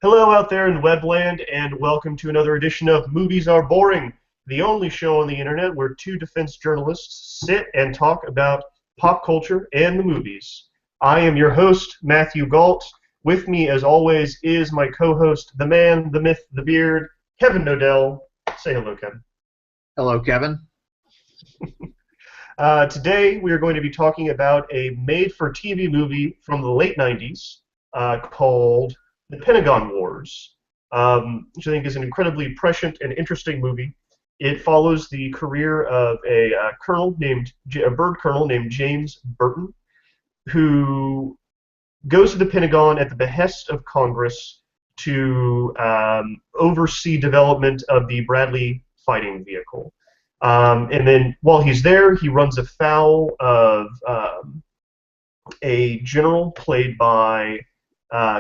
Hello out there in Webland, and welcome to another edition of Movies Are Boring, the only show on the internet where two defense journalists sit and talk about pop culture and the movies. I am your host, Matthew Galt. With me, as always, is my co-host, the man, the myth, the beard, Kevin Nodell. Say hello, Kevin. Hello, Kevin. Today, we are going to be talking about a made-for-TV movie from the late 90s called The Pentagon Wars, which I think is an incredibly prescient and interesting movie. It follows the career of a bird colonel named James Burton, who goes to the Pentagon at the behest of Congress to oversee development of the Bradley fighting vehicle. And then while he's there, he runs afoul of a general played by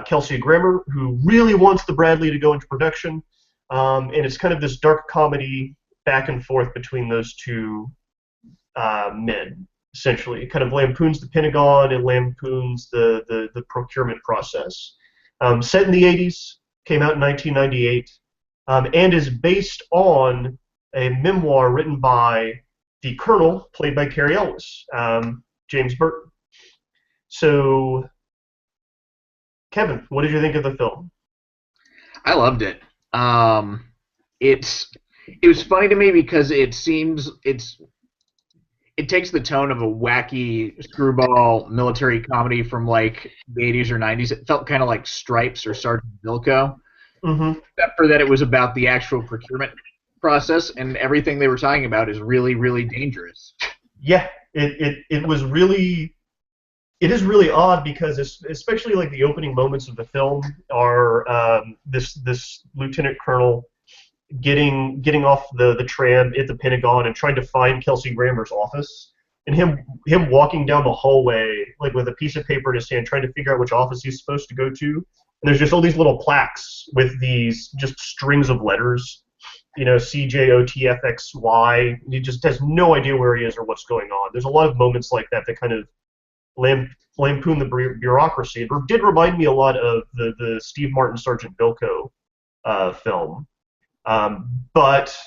Kelsey Grammer, who really wants the Bradley to go into production. And it's kind of this dark comedy back and forth between those two men, essentially. It kind of lampoons the Pentagon and lampoons the procurement process. Set in the 80s, came out in 1998, and is based on a memoir written by the Colonel, played by Cary Elwes, James Burton. So, Kevin, what did you think of the film? I loved it. It was funny to me because it takes the tone of a wacky screwball military comedy from like the 80s or 90s. It felt kind of like Stripes or Sergeant Bilko, except for that it was about the actual procurement process, and everything they were talking about is really, really dangerous. Yeah, it was really. It is really odd because especially like the opening moments of the film are this lieutenant colonel getting off the tram at the Pentagon and trying to find Kelsey Grammer's office, and him walking down the hallway like with a piece of paper in his hand trying to figure out which office he's supposed to go to. And there's just all these little plaques with these just strings of letters, CJOTFXY. He just has no idea where he is or what's going on. There's a lot of moments like that that kind of lampoon the bureaucracy. It did remind me a lot of the Steve Martin Sergeant Bilko film. But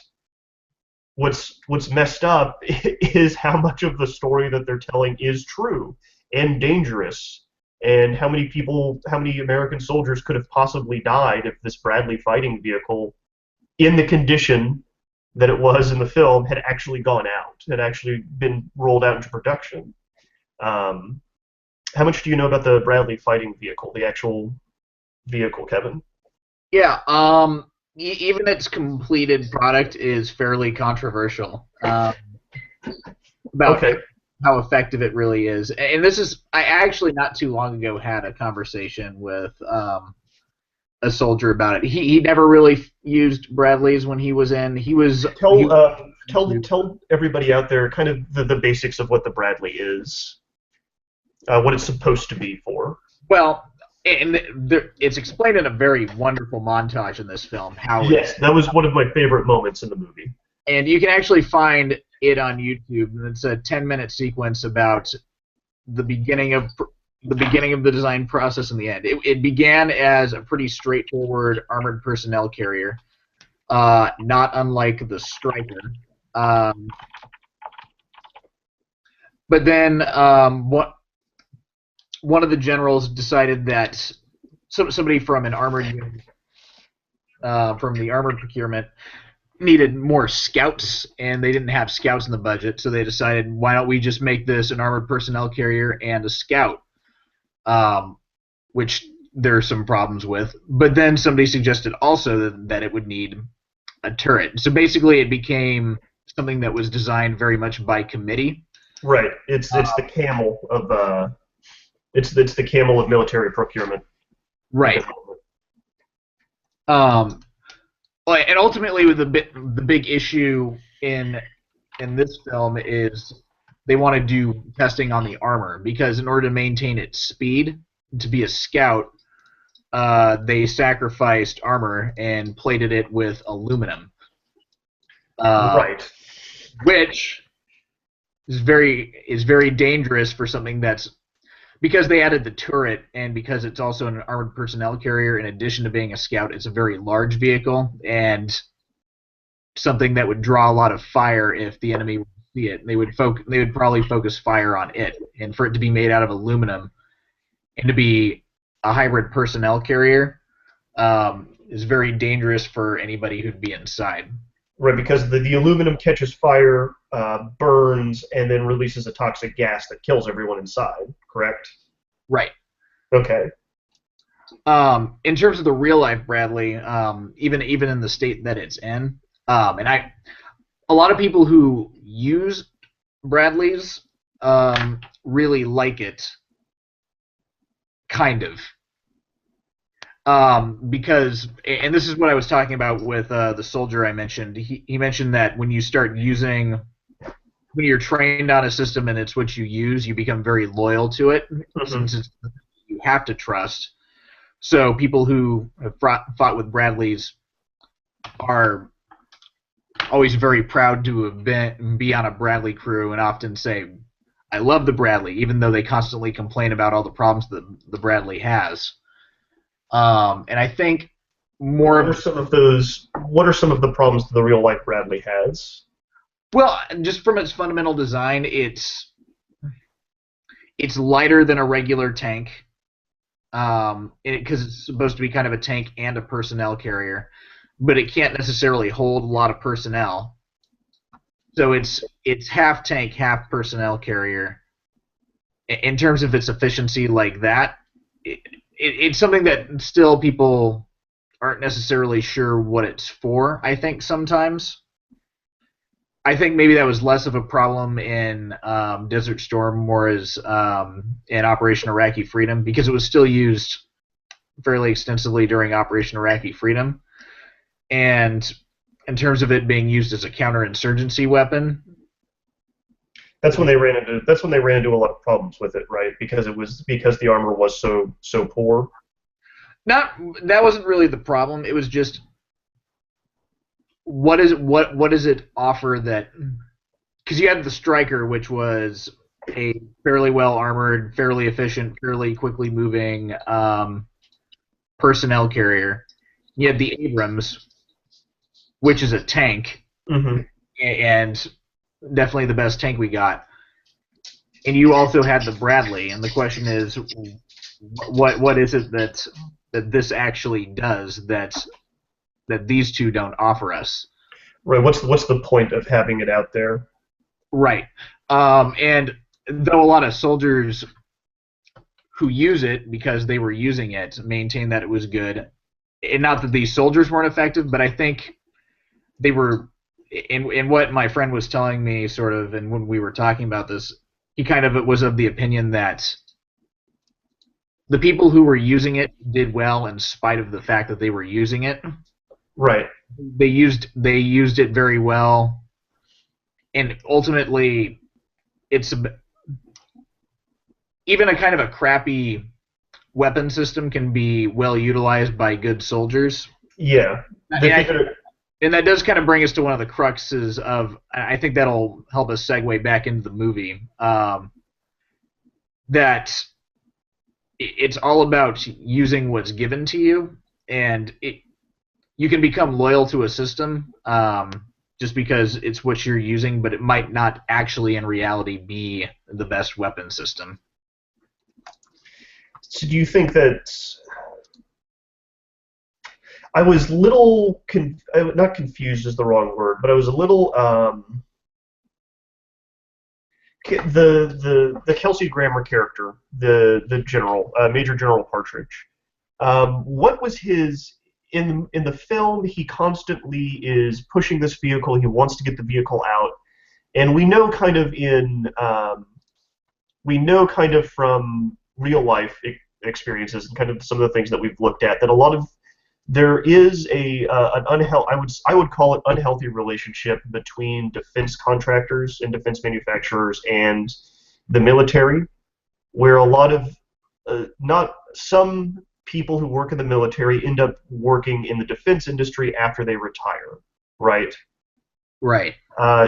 what's messed up is how much of the story that they're telling is true and dangerous, and how many American soldiers could have possibly died if this Bradley fighting vehicle, in the condition that it was in the film, had actually gone out, had actually been rolled out into production. How much do you know about the Bradley fighting vehicle, the actual vehicle, Kevin? Yeah, even its completed product is fairly controversial about how effective it really is. And I actually not too long ago had a conversation with a soldier about it. He never really used Bradleys when he was in. Tell everybody out there kind of the basics of what the Bradley is. What it's supposed to be for. Well, it's explained in a very wonderful montage in this film. Yes, that was one of my favorite moments in the movie. And you can actually find it on YouTube. It's a 10-minute sequence about the beginning of the design process and the end. It began as a pretty straightforward armored personnel carrier, not unlike the Stryker. But then one of the generals decided that somebody from an armored unit, from the armored procurement, needed more scouts, and they didn't have scouts in the budget, so they decided, why don't we just make this an armored personnel carrier and a scout, which there are some problems with. But then somebody suggested also that it would need a turret. So basically it became something that was designed very much by committee. Right. It's the camel of... It's the camel of military procurement. Right. And ultimately, the big issue in this film is they want to do testing on the armor, because in order to maintain its speed, to be a scout, they sacrificed armor and plated it with aluminum. Right. Which is very dangerous for something that's because they added the turret, and because it's also an armored personnel carrier, in addition to being a scout, it's a very large vehicle and something that would draw a lot of fire if the enemy would see it. They would probably focus fire on it, and for it to be made out of aluminum and to be a hybrid personnel carrier is very dangerous for anybody who'd be inside. Right, because the aluminum catches fire, burns, and then releases a toxic gas that kills everyone inside, correct? Right. Okay. In terms of the real life Bradley, even in the state that it's in, a lot of people who use Bradleys really like it, kind of. Because, and this is what I was talking about with the soldier I mentioned. He mentioned that when you're trained on a system and it's what you use, you become very loyal to it, since it's you have to trust. So people who have fought with Bradleys are always very proud to have be on a Bradley crew, and often say, "I love the Bradley," even though they constantly complain about all the problems that the Bradley has. And I think more. What are some of those? What are some of the problems that the real life Bradley has? Well, just from its fundamental design, it's lighter than a regular tank, because it's supposed to be kind of a tank and a personnel carrier, but it can't necessarily hold a lot of personnel. So it's half tank, half personnel carrier. In terms of its efficiency, like that, it's something that still people aren't necessarily sure what it's for. I think sometimes. I think maybe that was less of a problem in Desert Storm, more as in Operation Iraqi Freedom, because it was still used fairly extensively during Operation Iraqi Freedom. And in terms of it being used as a counterinsurgency weapon, that's when they ran into a lot of problems with it, right? Because the armor was so poor. that wasn't really the problem. It was just what does it offer that, because you had the Striker, which was a fairly well armored, fairly efficient, fairly quickly moving personnel carrier. You had the Abrams, which is a tank, and definitely the best tank we got. And you also had the Bradley, and the question is, what is it that this actually does that these two don't offer us? Right. What's the point of having it out there? Right. And though a lot of soldiers who use it because they were using it maintain that it was good, and not that these soldiers weren't effective, but I think they were, in what my friend was telling me, sort of, and when we were talking about this, he kind of was of the opinion that the people who were using it did well in spite of the fact that they were using it. Right. They used it very well, and ultimately, it's even a kind of a crappy weapon system can be well utilized by good soldiers. Yeah. And that does kind of bring us to one of the cruxes of, I think that'll help us segue back into the movie, that it's all about using what's given to you, and you can become loyal to a system just because it's what you're using, but it might not actually in reality be the best weapon system. So do you think that... I was little not confused is the wrong word, but I was a little the Kelsey Grammer character, the general, Major General Partridge. What was his in the film? He constantly is pushing this vehicle. He wants to get the vehicle out, and we know kind of from real life experiences and kind of some of the things that we've looked at that a lot of there is I would call it unhealthy relationship between defense contractors and defense manufacturers and the military, where a lot of not some people who work in the military end up working in the defense industry after they retire, right? Right.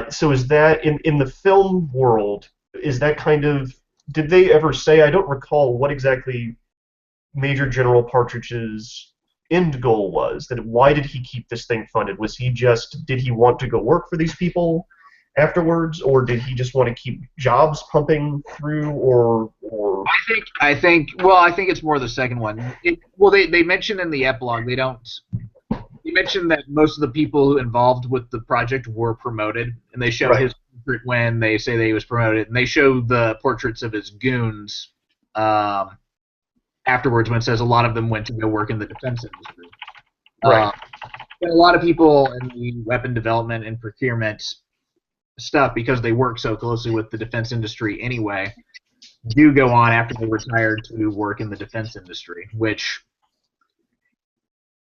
So is that in the film world? Is that kind of did they ever say? I don't recall what exactly Major General Partridge's end goal was. That why did he keep this thing funded? Was he just did he want to go work for these people afterwards, or did he just want to keep jobs pumping through, or I think it's more the second one. They mention in the epilogue they don't. They mention that most of the people involved with the project were promoted, and they show right? his portrait when they say that he was promoted, and they show the portraits of his goons afterwards when it says a lot of them went to go work in the defense industry. Right. And a lot of people in the weapon development and procurement stuff, because they work so closely with the defense industry anyway, do go on after they retire to work in the defense industry, which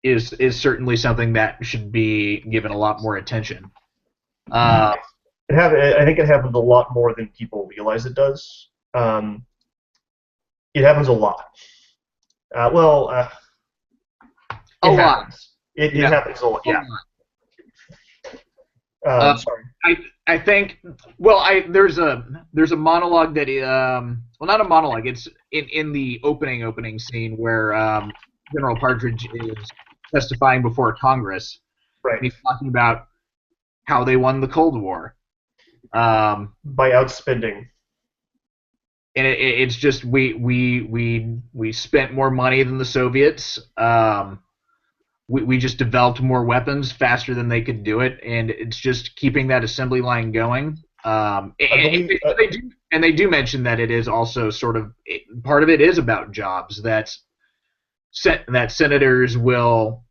is certainly something that should be given a lot more attention. I think it happens a lot more than people realize it does. It happens a lot. A it lot. happens. It happens a lot. Yeah. Sorry. I think. There's a monologue that not a monologue. It's in the opening scene where General Partridge is testifying before Congress. Right. And he's talking about how they won the Cold War. By outspending. And it's just we spent more money than the Soviets. We just developed more weapons faster than they could do it, and it's just keeping that assembly line going. They do mention that it is also sort of part of it is about jobs that senators will,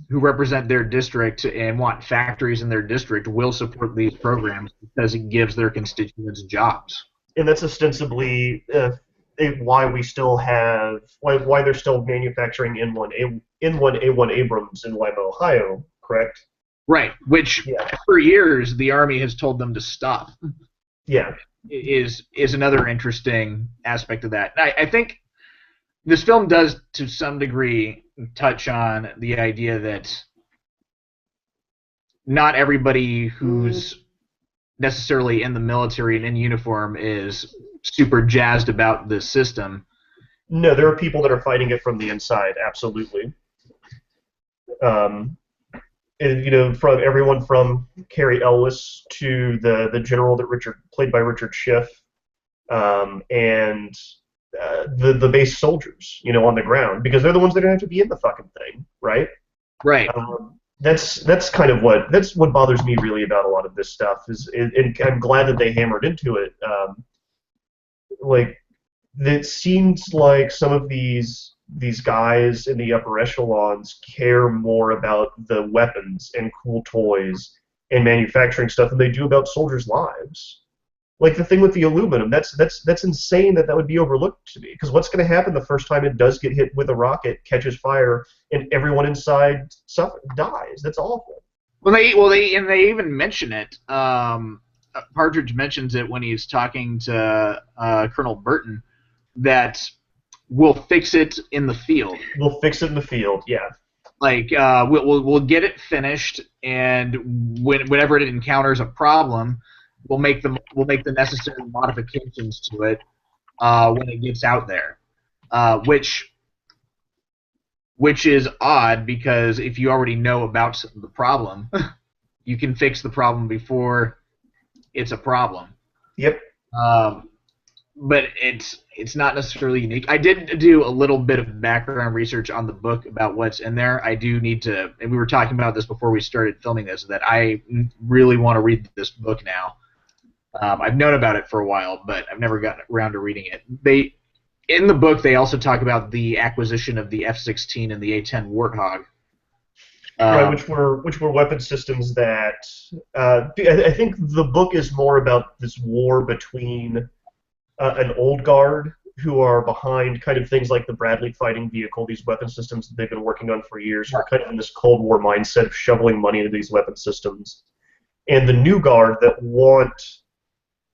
who represent their district and want factories in their district, will support these programs because it gives their constituents jobs. And that's ostensibly why we still have why they're still manufacturing N1A1 Abrams in Lima, Ohio, correct? Right, which for years the Army has told them to stop. Yeah, is another interesting aspect of that. I think this film does, to some degree, touch on the idea that not everybody who's necessarily in the military and in uniform is super jazzed about this system. No, there are people that are fighting it from the inside, absolutely. And, from everyone from Cary Elwes to the general that played by Richard Schiff, and the base soldiers, on the ground, because they're the ones that are going to have to be in the fucking thing, right? Right. That's kind of what bothers me really about a lot of this stuff and I'm glad that they hammered into it. It seems like some of these guys in the upper echelons care more about the weapons and cool toys and manufacturing stuff than they do about soldiers' lives. Like the thing with the aluminum, that's insane that would be overlooked to me. Because what's going to happen the first time it does get hit with a rocket, catches fire, and everyone inside dies? That's awful. They even mention it. Partridge mentions it when he's talking to Colonel Burton, that we'll fix it in the field. We'll fix it in the field, yeah. Like we'll get it finished, and whenever it encounters a problem, we'll make the necessary modifications to it when it gets out there, which is odd, because if you already know about the problem, you can fix the problem before it's a problem. Yep. But it's not necessarily unique. I did do a little bit of background research on the book about what's in there. I do need to, and we were talking about this before we started filming this, that I really want to read this book now. I've known about it for a while, but I've never gotten around to reading it. In the book, they also talk about the acquisition of the F-16 and the A-10 Warthog. Right, which were weapon systems that I think the book is more about this war between an old guard who are behind kind of things like the Bradley fighting vehicle, these weapon systems that they've been working on for years, who are kind of in this Cold War mindset of shoveling money into these weapon systems, and the new guard that want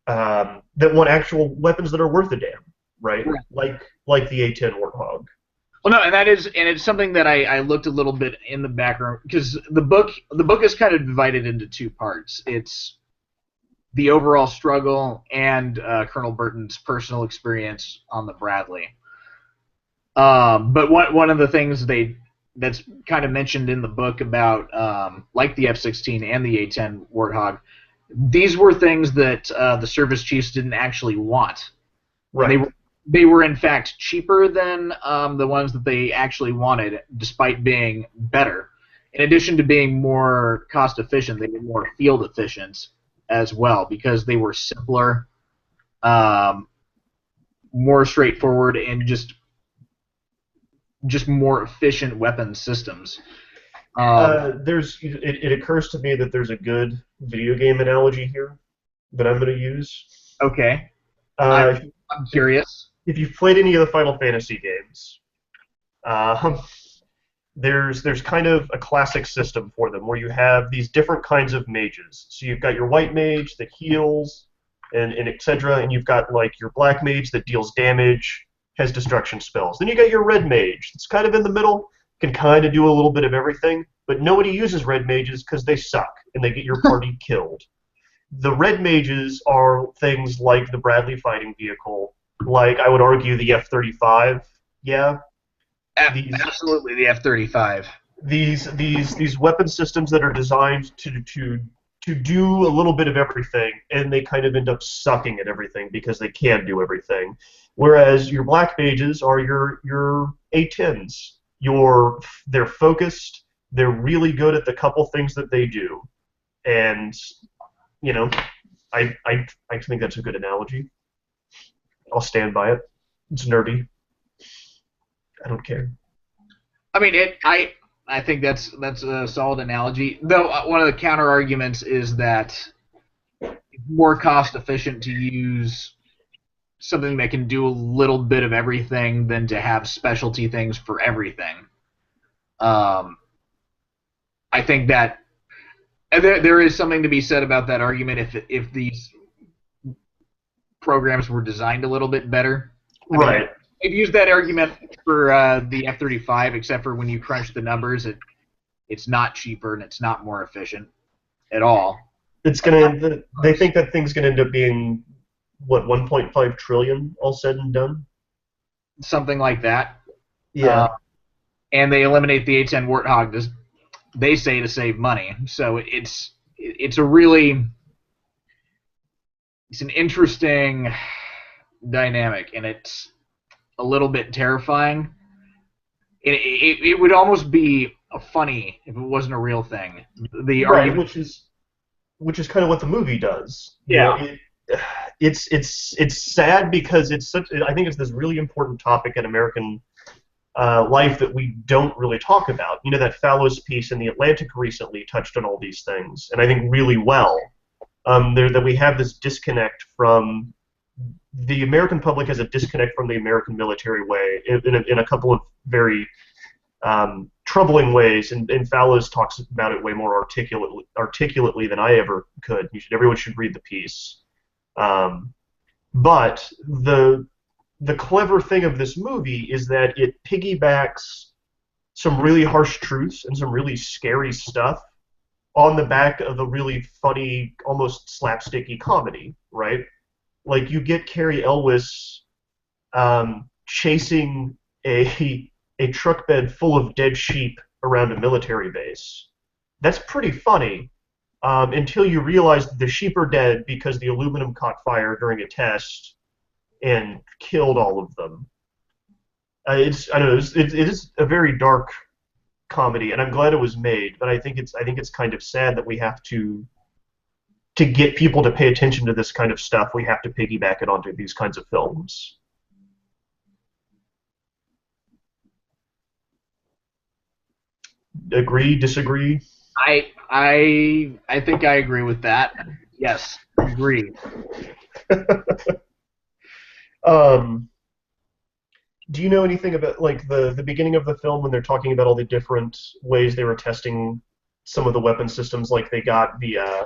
actual weapons that are worth a damn, right? Like the A-10 Warthog. Well, no, and it's something that I looked a little bit in the background, because the book is kind of divided into two parts. It's the overall struggle and Colonel Burton's personal experience on the Bradley. But one of the things that's kind of mentioned in the book about like the F-16 and the A-10 Warthog, these were things that the service chiefs didn't actually want. Right. They were in fact cheaper than the ones that they actually wanted, despite being better. In addition to being more cost efficient, they were more field efficient as well because they were simpler, more straightforward, and just more efficient weapon systems. It occurs to me that there's a good video game analogy here that I'm going to use. Okay, Uh, I'm if, curious. if you've played any of the Final Fantasy games, uh, there's kind of a classic system for them where you have these different kinds of mages. So you've got your white mage that heals and etc., and you've got like your black mage that deals damage, has destruction spells. Then you got your red mage that's kind of in the middle, can kind of do a little bit of everything, but nobody uses red mages because they suck and they get your party killed. The red mages are things like the Bradley fighting vehicle, like I would argue the F-35. Yeah, these Absolutely, the F-35. these weapon systems that are designed to do a little bit of everything, and they kind of end up sucking at everything because they can do everything. Whereas your black mages are your A10s. They're focused. They're really good at the couple things that they do, and you know, I think that's a good analogy. I'll stand by it. It's nerdy. I don't care. I mean, I think that's a solid analogy. Though one of the counter arguments is that it's more cost efficient to use something that can do a little bit of everything than to have specialty things for everything. I think that there is something to be said about that argument if these programs were designed a little bit better. Right. I've used that argument for the F-35, except for when you crunch the numbers, it's not cheaper and it's not more efficient at all. It's gonna. They think that thing's gonna end up being what 1.5 trillion all said and done. Something like that. Yeah. And they eliminate the A-10 Warthog. They say to save money. So it's an interesting dynamic, and it's a little bit terrifying. It would almost be funny if it wasn't a real thing. The right, argument, which is kind of what the movie does. Yeah. You know, it's sad because I think it's this really important topic in American life that we don't really talk about. You know, that Fallows piece in the Atlantic recently touched on all these things, and I think really well. That we have this disconnect from the American public has a disconnect from the American military way in a couple of very troubling ways, and Fallows talks about it way more articulately than I ever could. Everyone should read the piece. But the clever thing of this movie is that it piggybacks some really harsh truths and some really scary stuff on the back of a really funny, almost slapsticky comedy, right? Like you get Carrie Elwes chasing a truck bed full of dead sheep around a military base. That's pretty funny until you realize that the sheep are dead because the aluminum caught fire during a test and killed all of them. I don't know. It is a very dark comedy, and I'm glad it was made. But I think it's kind of sad that we have to get people to pay attention to this kind of stuff. We have to piggyback it onto these kinds of films. Agree? Disagree? I think I agree with that. Yes, agree. Do you know anything about like the beginning of the film when they're talking about all the different ways they were testing some of the weapon systems? Like they got I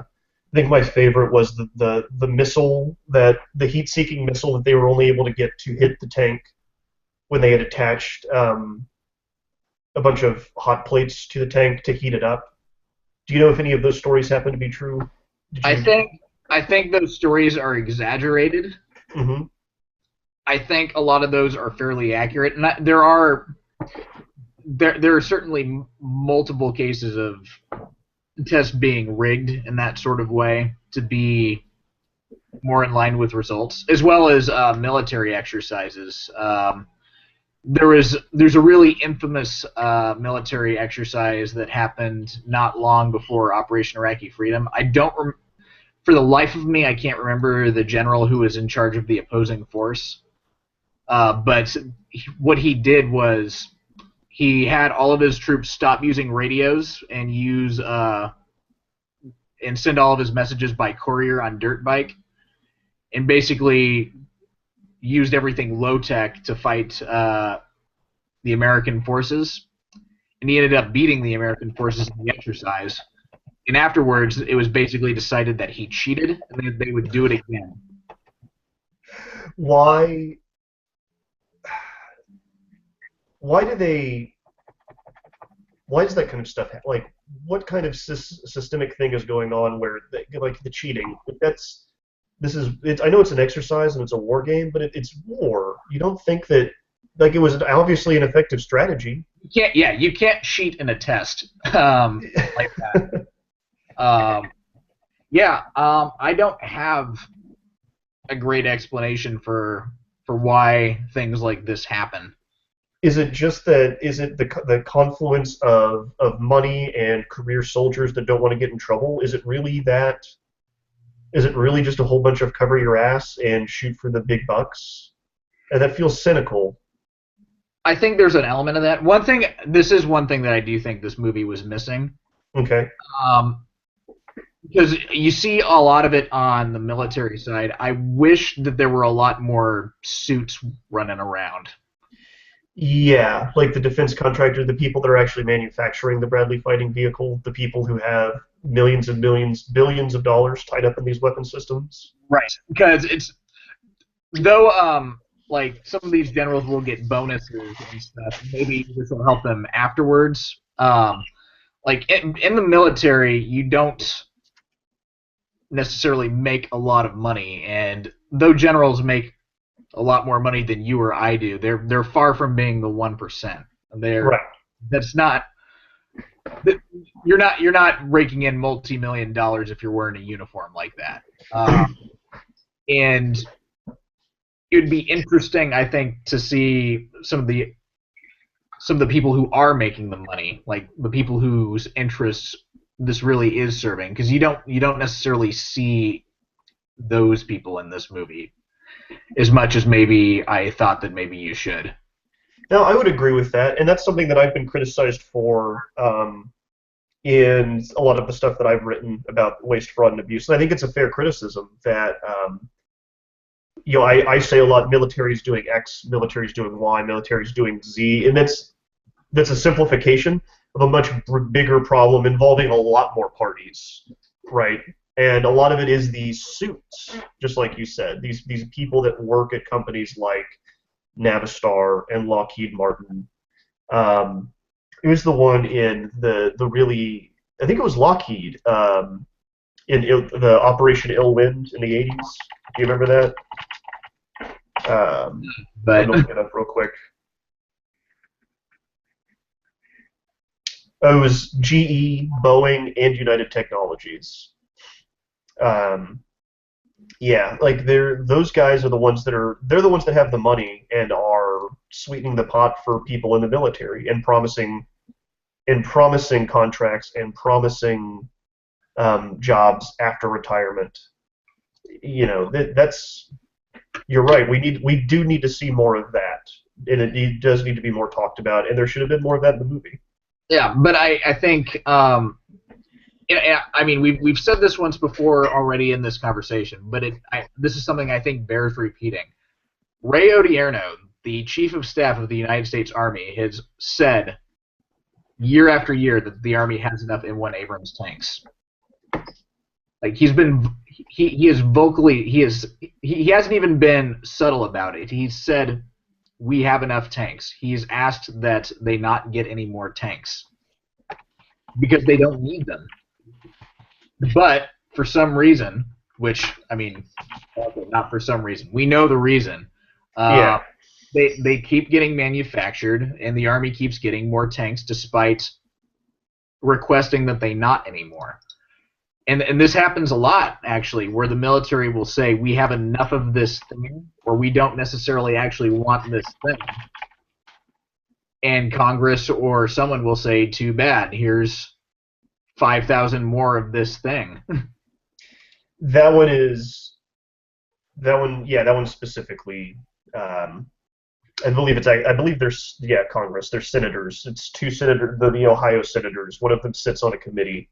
think my favorite was the missile, that the heat-seeking missile that they were only able to get to hit the tank when they had attached a bunch of hot plates to the tank to heat it up. Do you know if any of those stories happen to be true? I think I think those stories are exaggerated. Hmm. I think a lot of those are fairly accurate, and there are certainly multiple cases of tests being rigged in that sort of way to be more in line with results, as well as military exercises. There's a really infamous military exercise that happened not long before Operation Iraqi Freedom. I don't for the life of me, I can't remember the general who was in charge of the opposing force. But what he did was he had all of his troops stop using radios and use and send all of his messages by courier on dirt bike, and basically used everything low tech to fight the American forces. And he ended up beating the American forces in the exercise. And afterwards, it was basically decided that he cheated and they would do it again. Why? Why do they? Why does that kind of stuff happen? Like, what kind of systemic thing is going on where, like, the cheating? That's this is. It's, I know it's an exercise and it's a war game, but it's war. You don't think that, like, it was obviously an effective strategy? You can't cheat in a test like that. I don't have a great explanation for why things like this happen. Is it just that? Is it the confluence of money and career soldiers that don't want to get in trouble? Is it really that? Is it really just a whole bunch of cover your ass and shoot for the big bucks? And that feels cynical. I think there's an element of that. This is one thing that I do think this movie was missing. Okay. Because you see a lot of it on the military side. I wish that there were a lot more suits running around. Yeah, like the defense contractor, the people that are actually manufacturing the Bradley fighting vehicle, the people who have millions and millions, billions of dollars tied up in these weapon systems. Right. Because though like some of these generals will get bonuses and stuff. Maybe this will help them afterwards. Like in the military, you don't necessarily make a lot of money, and though generals make a lot more money than you or I do, they're far from being the 1%. Right. That's not. You're not raking in multi-million dollars if you're wearing a uniform like that. And it would be interesting, I think, to see some of the people who are making the money, like the people whose interests this really is serving, because you don't necessarily see those people in this movie as much as maybe I thought that maybe you should. Now, I would agree with that, and that's something that I've been criticized for in a lot of the stuff that I've written about waste, fraud, and abuse. And I think it's a fair criticism that, I say a lot, military is doing X, military is doing Y, military is doing Z, and that's a simplification of a much bigger problem involving a lot more parties, right? And a lot of it is these suits, just like you said, these people that work at companies like Navistar and Lockheed Martin. It was the one in the really, I think it was Lockheed, the Operation Ill Wind in the 80s. Do you remember that? But I'm looking it up real quick. It was GE, Boeing, and United Technologies. Yeah, like those guys are the ones they're the ones that have the money and are sweetening the pot for people in the military and promising contracts and promising jobs after retirement. That's you're right. We do need to see more of that, and it does need to be more talked about. And there should have been more of that in the movie. yeah, but I think I mean we've said this once before already in this conversation, but this is something I think bears repeating. Ray Odierno, the Chief of Staff of the United States Army, has said year after year that the Army has enough M1 Abrams tanks. Like he is vocally he hasn't even been subtle about it. He's said we have enough tanks. He's asked that they not get any more tanks because they don't need them. But for some reason, which, I mean, okay, not for some reason. We know the reason. Yeah. They keep getting manufactured, and the Army keeps getting more tanks despite requesting that they not anymore. And this happens a lot, actually, where the military will say, we have enough of this thing, or we don't necessarily actually want this thing. And Congress or someone will say, too bad, here's 5,000 more of this thing. That one is that one specifically. I believe there's Congress. There's senators. It's two senators, the Ohio senators. One of them sits on a committee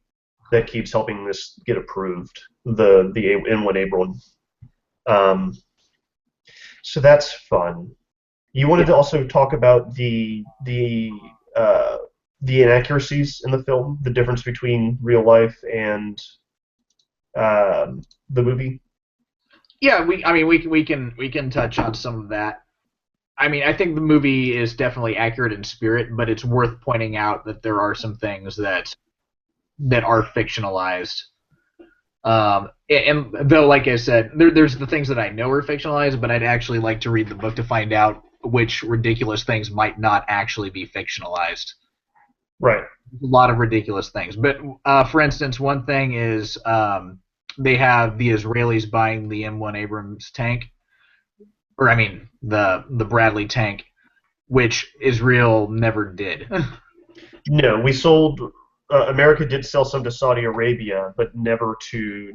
that keeps helping this get approved. The N1 Abram. So that's fun. You wanted to also talk about the inaccuracies in the film, the difference between real life and the movie. Yeah, we can touch on some of that. I mean, I think the movie is definitely accurate in spirit, but it's worth pointing out that there are some things that are fictionalized. And though, like I said, there's the things that I know are fictionalized, but I'd actually like to read the book to find out which ridiculous things might not actually be fictionalized. Right. A lot of ridiculous things. But, for instance, one thing is they have the Israelis buying the M1 Abrams tank, or I mean the Bradley tank, which Israel never did. No, we sold. America did sell some to Saudi Arabia, but never to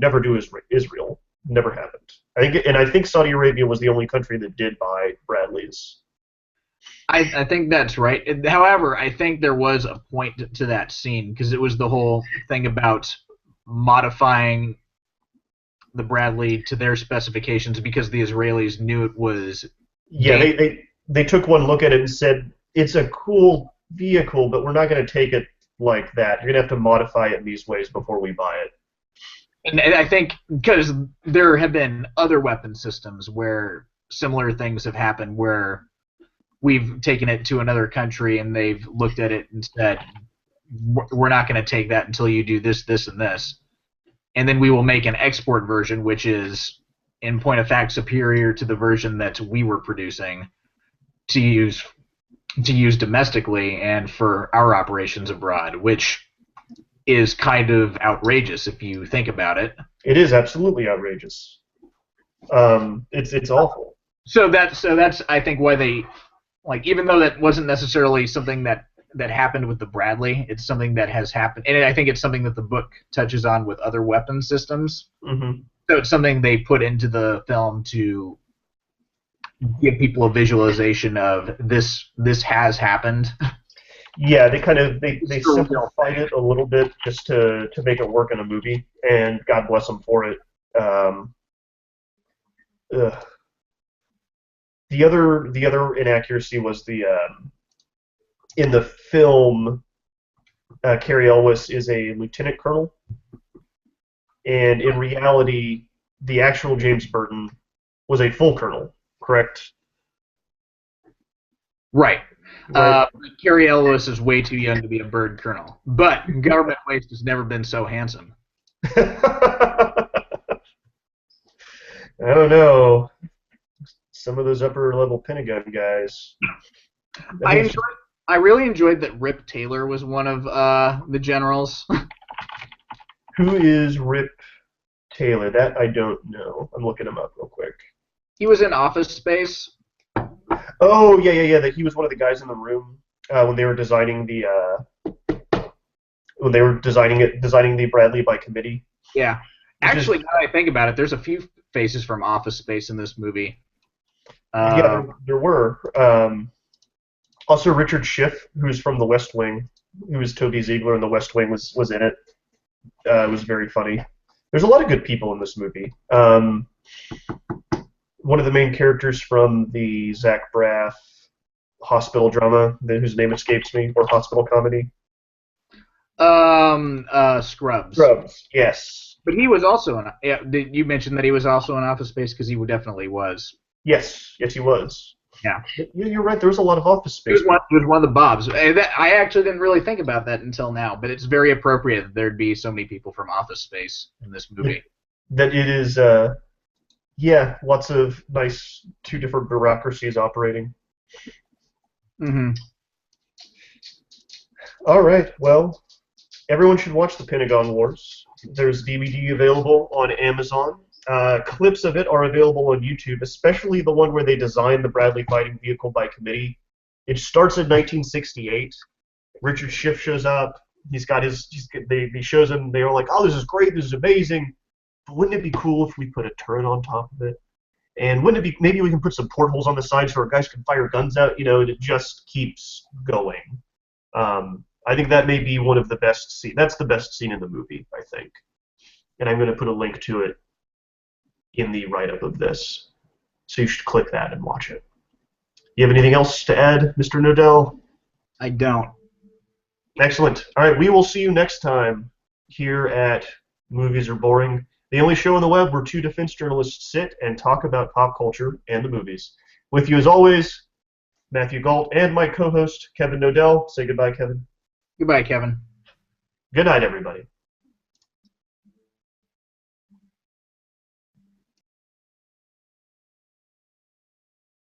Israel. Never happened. I think Saudi Arabia was the only country that did buy Bradleys. I think that's right. However, I think there was a point to that scene because it was the whole thing about modifying the Bradley to their specifications because the Israelis knew it was. Yeah, they took one look at it and said it's a cool vehicle, but we're not going to take it like that. You're going to have to modify it in these ways before we buy it. And I think because there have been other weapon systems where similar things have happened where we've taken it to another country and they've looked at it and said, we're not going to take that until you do this, this, and this. And then we will make an export version, which is, in point of fact, superior to the version that we were producing to use domestically and for our operations abroad, which is kind of outrageous if you think about it. It is absolutely outrageous. It's awful. So that's I think why they even though that wasn't necessarily something that happened with the Bradley, it's something that has happened, and I think it's something that the book touches on with other weapon systems. Mm-hmm. So it's something they put into the film to give people a visualization of this has happened. Yeah, they simplified it a little bit just to make it work in a movie, and God bless them for it. The other inaccuracy was in the film, Cary Elwes is a lieutenant colonel, and in reality, the actual James Burton was a full colonel. Correct. Right. Cary Elwes is way too young to be a bird colonel, but Government Waste has never been so handsome. I don't know. Some of those upper level Pentagon guys. I really enjoyed that Rip Taylor was one of the generals. Who is Rip Taylor? That I don't know. I'm looking him up real quick. He was in Office Space. Oh yeah. That he was one of the guys in the room when they were designing the designing the Bradley by committee. Yeah. Actually, now that I think about it, there's a few faces from Office Space in this movie. Yeah, there were. Also, Richard Schiff, who's from The West Wing, who was Toby Ziegler in The West Wing, was in it. It was very funny. There's a lot of good people in this movie. One of the main characters from the Zach Braff hospital drama, whose name escapes me, or hospital comedy. Scrubs. Scrubs, yes. But he was also in. Yeah, did you mention that he was also in Office Space? Because he definitely was. Yes, he was. Yeah. You're right. There was a lot of Office Space. He was one of the Bobs. I actually didn't really think about that until now, but it's very appropriate that there'd be so many people from Office Space in this movie. that it is, yeah, lots of nice two different bureaucracies operating. Hmm. All right, well, everyone should watch the Pentagon Wars. There's DVD available on Amazon. Clips of it are available on YouTube, especially the one where they designed the Bradley fighting vehicle by committee. It starts in 1968. Richard Schiff shows up. He's got his. He shows him. They were like, "Oh, this is great. This is amazing." But wouldn't it be cool if we put a turret on top of it? And wouldn't it be maybe we can put some portholes on the side so our guys can fire guns out? And it just keeps going. I think that may be one of the best scene. That's the best scene in the movie, I think. And I'm going to put a link to it in the write-up of this, so you should click that and watch it. You have anything else to add, Mr. Nodell? I don't. Excellent. All right, we will see you next time here at Movies Are Boring, the only show on the web where two defense journalists sit and talk about pop culture and the movies. With you as always, Matthew Galt and my co-host, Kevin Nodell. Say goodbye, Kevin. Goodbye, Kevin. Good night, everybody.